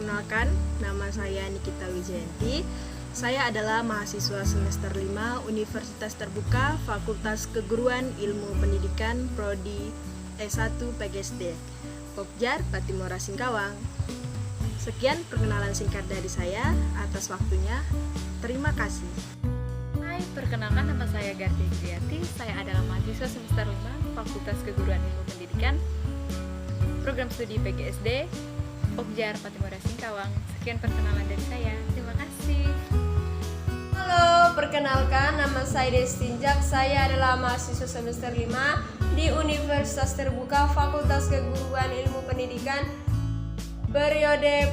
Perkenalkan, nama saya Nikita Wijayanti. Saya adalah mahasiswa semester 5 Universitas Terbuka Fakultas Keguruan Ilmu Pendidikan Prodi S1 PGSD, Pokjar, Patimura, Singkawang. Sekian perkenalan singkat dari saya. Atas waktunya, terima kasih. Hai, perkenalkan nama saya Gardia Griati. Saya adalah mahasiswa semester 5 Fakultas Keguruan Ilmu Pendidikan Program Studi PGSD, Pokjar, Patimura, Singkawang. Sekian perkenalan dari saya. Terima kasih. Halo, perkenalkan nama saya Destinjak. Saya adalah mahasiswa semester 5 di Universitas Terbuka Fakultas Keguruan Ilmu Pendidikan periode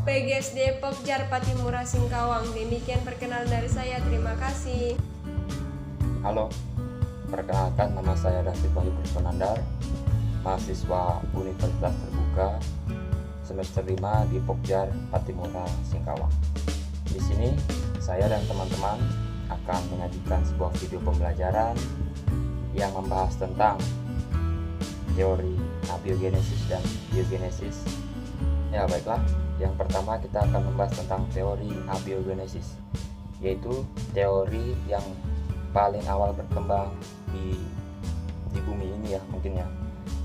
PGSD Pokjar Patimura Singkawang. Demikian perkenalan dari saya. Terima kasih. Halo, perkenalkan nama saya David Wahyu Personandar, mahasiswa Universitas Terbuka semester 5 di Pokjar Patimura Singkawang. Di sini saya dan teman-teman akan menyajikan sebuah video pembelajaran yang membahas tentang teori abiogenesis dan biogenesis. Ya baiklah, yang pertama kita akan membahas tentang teori abiogenesis, yaitu teori yang paling awal berkembang di bumi ini ya mungkin ya.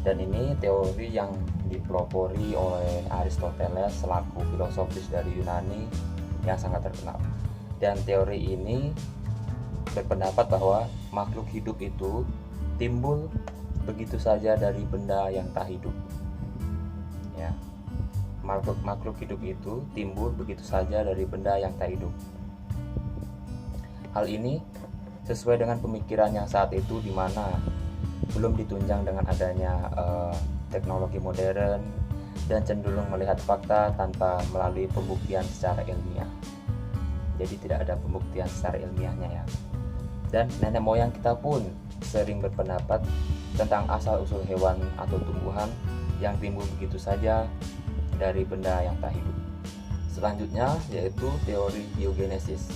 Dan ini teori yang dipelopori oleh Aristoteles selaku filosofis dari Yunani yang sangat terkenal. Dan teori ini berpendapat bahwa makhluk hidup itu timbul begitu saja dari benda yang tak hidup. Ya. Makhluk hidup itu timbul begitu saja dari benda yang tak hidup. Hal ini sesuai dengan pemikiran yang saat itu, di mana belum ditunjang dengan adanya teknologi modern dan cenderung melihat fakta tanpa melalui pembuktian secara ilmiah. Jadi tidak ada pembuktian secara ilmiahnya ya. Dan nenek moyang kita pun sering berpendapat tentang asal-usul hewan atau tumbuhan yang timbul begitu saja dari benda yang tak hidup. Selanjutnya yaitu teori biogenesis.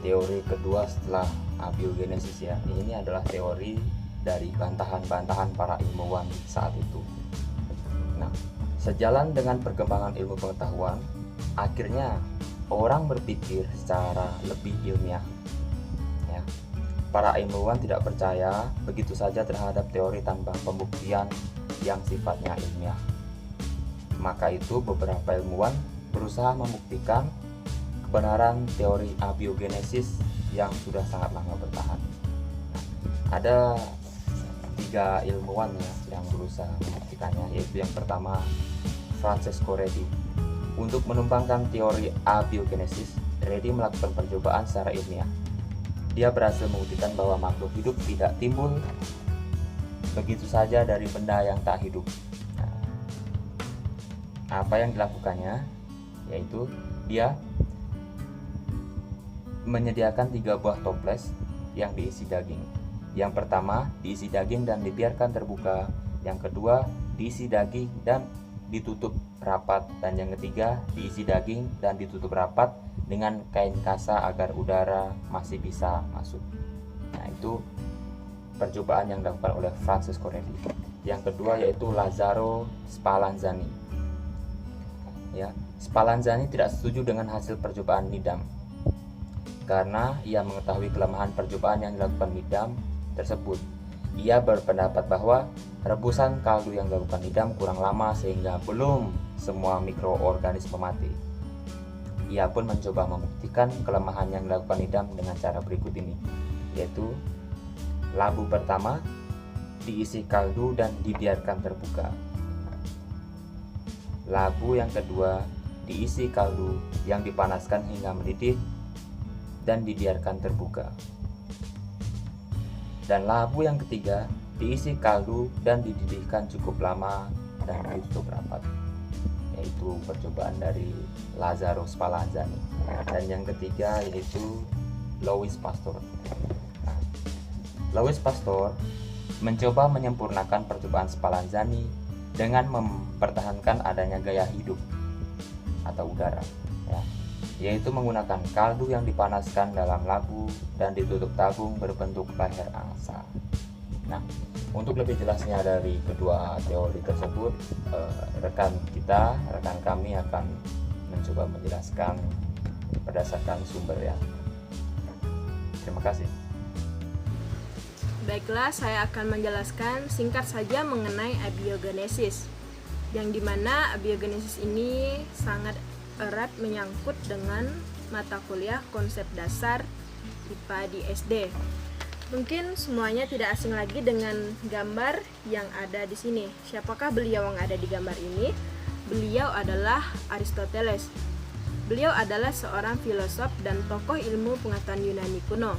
Teori kedua setelah abiogenesis ya. Ini adalah teori dari bantahan-bantahan para ilmuwan saat itu. Nah, sejalan dengan perkembangan ilmu pengetahuan, akhirnya orang berpikir secara lebih ilmiah. Ya. Para ilmuwan tidak percaya begitu saja terhadap teori tanpa pembuktian yang sifatnya ilmiah. Maka itu beberapa ilmuwan berusaha membuktikan kebenaran teori abiogenesis yang sudah sangat lama bertahan. Ada 3 ilmuwan ya yang berusaha membuktikannya, yaitu yang pertama Francesco Redi. Untuk menumbangkan teori abiogenesis, Redi melakukan percobaan secara ilmiah. Dia berhasil membuktikan bahwa makhluk hidup tidak timbul begitu saja dari benda yang tak hidup. Nah, apa yang dilakukannya? Yaitu dia menyediakan 3 buah toples yang diisi daging. Yang pertama diisi daging dan dibiarkan terbuka, yang kedua diisi daging dan ditutup rapat, dan yang ketiga diisi daging dan ditutup rapat dengan kain kasa agar udara masih bisa masuk. Nah, itu percobaan yang dilakukan oleh Francesco Redi. Yang kedua yaitu Lazzaro Spallanzani. Ya, Spallanzani tidak setuju dengan hasil percobaan Needham karena ia mengetahui kelemahan percobaan yang dilakukan Needham tersebut. Ia berpendapat bahwa rebusan kaldu yang dilakukan Needham kurang lama sehingga belum semua mikroorganisme mati. Ia pun mencoba membuktikan kelemahan yang dilakukan Needham dengan cara berikut ini, yaitu labu pertama diisi kaldu dan dibiarkan terbuka. Labu yang kedua diisi kaldu yang dipanaskan hingga mendidih dan dibiarkan terbuka. Dan labu yang ketiga diisi kaldu dan dididihkan cukup lama dan ditutup rapat. Yaitu percobaan dari Lazzaro Spallanzani. Dan yang ketiga yaitu Louis Pasteur. Nah, Louis Pasteur mencoba menyempurnakan percobaan Spallanzani dengan mempertahankan adanya gaya hidup atau udara, ya, yaitu menggunakan kaldu yang dipanaskan dalam labu dan ditutup tabung berbentuk leher angsa. Nah, untuk lebih jelasnya dari kedua teori tersebut, rekan kami akan mencoba menjelaskan berdasarkan sumber ya. Terima kasih. Baiklah, saya akan menjelaskan singkat saja mengenai abiogenesis, yang dimana abiogenesis ini sangat erat menyangkut dengan mata kuliah konsep dasar IPA di SD. Mungkin semuanya tidak asing lagi dengan gambar yang ada di sini. Siapakah beliau yang ada di gambar ini? Beliau adalah Aristoteles. Beliau adalah seorang filosof dan tokoh ilmu pengetahuan Yunani kuno.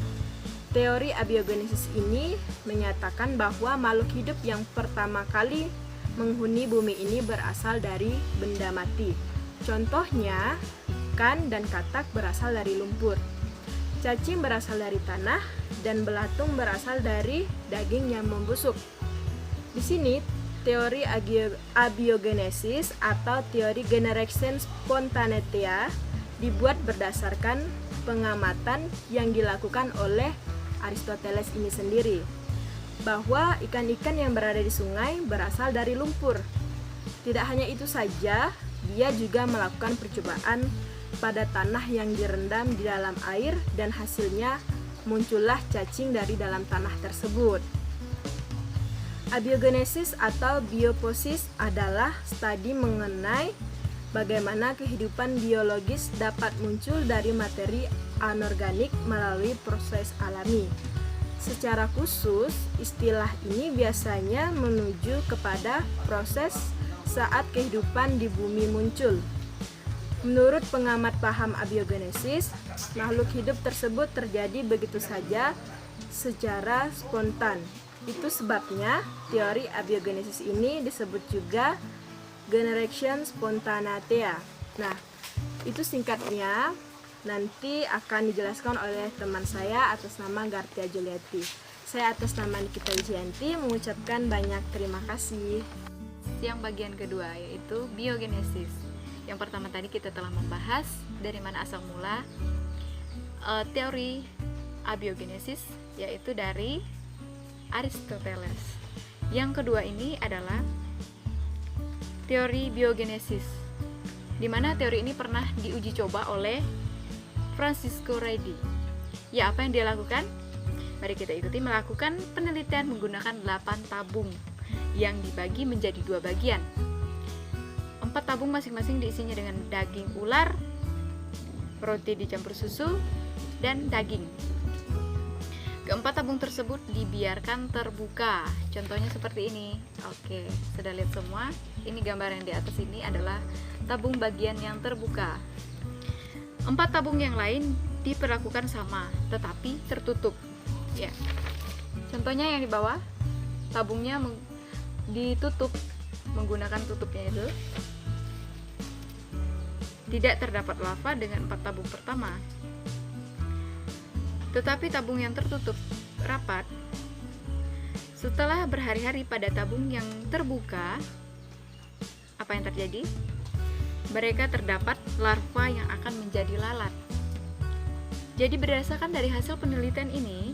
Teori abiogenesis ini menyatakan bahwa makhluk hidup yang pertama kali menghuni bumi ini berasal dari benda mati. Contohnya, ikan dan katak berasal dari lumpur. Cacing berasal dari tanah dan belatung berasal dari daging yang membusuk. Di sini, teori abiogenesis atau teori generation spontanea dibuat berdasarkan pengamatan yang dilakukan oleh Aristoteles ini sendiri, bahwa ikan-ikan yang berada di sungai berasal dari lumpur. Tidak hanya itu saja, dia juga melakukan percobaan pada tanah yang direndam di dalam air dan hasilnya muncullah cacing dari dalam tanah tersebut. Abiogenesis atau bioposis adalah studi mengenai bagaimana kehidupan biologis dapat muncul dari materi anorganik melalui proses alami. Secara khusus, istilah ini biasanya menuju kepada proses saat kehidupan di bumi muncul. Menurut pengamat paham abiogenesis, makhluk hidup tersebut terjadi begitu saja secara spontan. Itu sebabnya teori abiogenesis ini disebut juga generation spontanea. Nah, itu singkatnya. Nanti akan dijelaskan oleh teman saya atas nama Gartia Julieti. Saya atas nama Nikita Wijayanti mengucapkan banyak terima kasih. Yang bagian kedua yaitu biogenesis. Yang pertama tadi kita telah membahas dari mana asal mula teori abiogenesis, yaitu dari Aristoteles. Yang kedua ini adalah teori biogenesis, di mana teori ini pernah diuji coba oleh Francisco Redi. Ya, apa yang dia lakukan? Mari kita ikuti. Melakukan penelitian menggunakan 8 tabung yang dibagi menjadi 2 bagian. 4 tabung masing-masing diisinya dengan daging ular, roti dicampur susu, dan daging. Keempat tabung tersebut dibiarkan terbuka. Contohnya seperti ini. Oke, sudah lihat semua? Ini gambar yang di atas ini adalah tabung bagian yang terbuka. 4 tabung yang lain diperlakukan sama, tetapi tertutup. Ya. Contohnya yang di bawah, tabungnya ditutup menggunakan tutupnya itu. Tidak terdapat lava dengan 4 tabung pertama. Tetapi tabung yang tertutup rapat, setelah berhari-hari pada tabung yang terbuka, apa yang terjadi? Mereka terdapat larva yang akan menjadi lalat. Jadi berdasarkan dari hasil penelitian ini,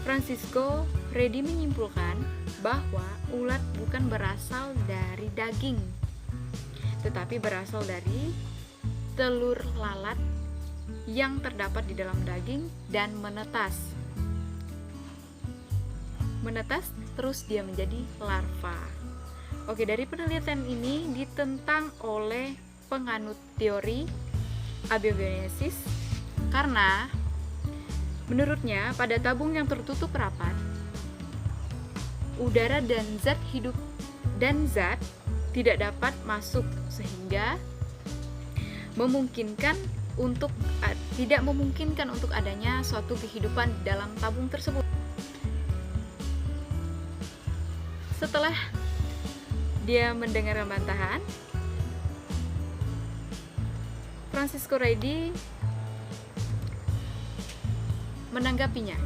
Francisco Redi menyimpulkan bahwa ulat bukan berasal dari daging, tetapi berasal dari telur lalat yang terdapat di dalam daging dan menetas. Menetas terus dia menjadi larva. Oke, dari penelitian ini ditentang oleh penganut teori abiogenesis karena menurutnya pada tabung yang tertutup rapat, udara dan zat tidak dapat masuk sehingga tidak memungkinkan untuk adanya suatu kehidupan di dalam tabung tersebut. Setelah dia mendengar bantahan, Francisco Redi menanggapinya.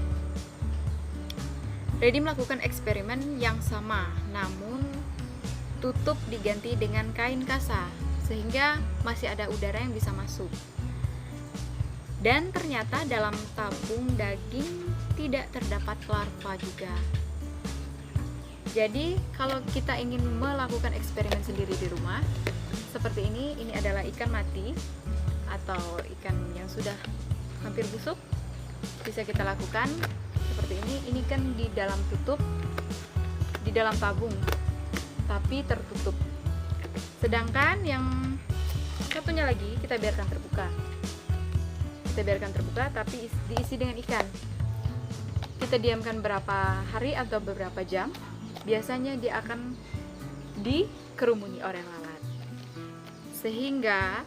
Redi melakukan eksperimen yang sama, namun tutup diganti dengan kain kasa, sehingga masih ada udara yang bisa masuk. Dan ternyata dalam tabung daging tidak terdapat larva juga. Jadi, kalau kita ingin melakukan eksperimen sendiri di rumah, seperti ini adalah ikan mati atau ikan yang sudah hampir busuk. Bisa kita lakukan seperti ini kan di dalam di dalam tabung tapi tertutup. Sedangkan yang satunya lagi kita biarkan terbuka. Kita biarkan terbuka tapi diisi dengan ikan. Kita diamkan berapa hari atau beberapa jam. Biasanya dia akan dikerumuni oleh lalat. Sehingga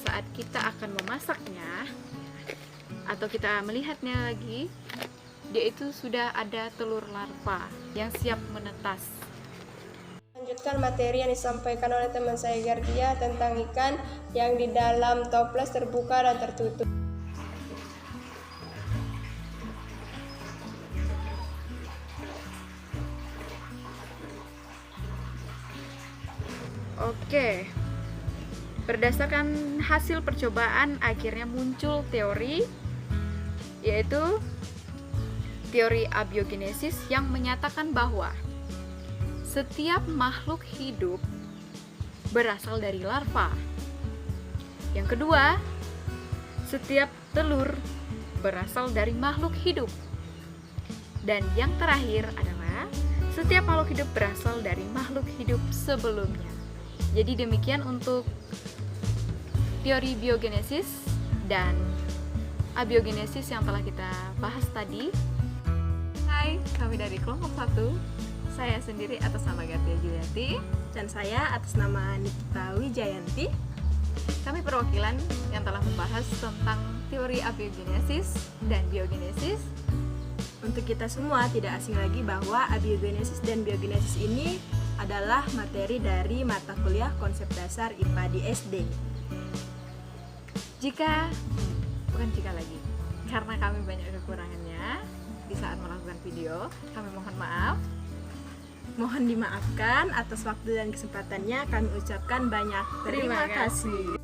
saat kita akan memasaknya atau kita melihatnya lagi, dia itu sudah ada telur larva yang siap menetas. Lanjutkan materi yang disampaikan oleh teman saya Gardia tentang ikan yang di dalam toples terbuka dan tertutup. Oke, berdasarkan hasil percobaan akhirnya muncul teori, yaitu teori abiogenesis yang menyatakan bahwa setiap makhluk hidup berasal dari larva. Yang kedua, setiap telur berasal dari makhluk hidup. Dan yang terakhir adalah setiap makhluk hidup berasal dari makhluk hidup sebelumnya. Jadi demikian untuk teori biogenesis dan abiogenesis yang telah kita bahas tadi. Hai, kami dari kelompok 1. Saya sendiri atas nama Gardia Julianti. Dan saya atas nama Nikita Wijayanti. Kami perwakilan yang telah membahas tentang teori abiogenesis dan biogenesis. Untuk kita semua tidak asing lagi bahwa abiogenesis dan biogenesis ini adalah materi dari mata kuliah konsep dasar IPA di SD. Bukan jika lagi, karena kami banyak kekurangannya di saat melakukan video, kami mohon maaf. Mohon dimaafkan atas waktu dan kesempatannya. Kami ucapkan banyak terima kasih.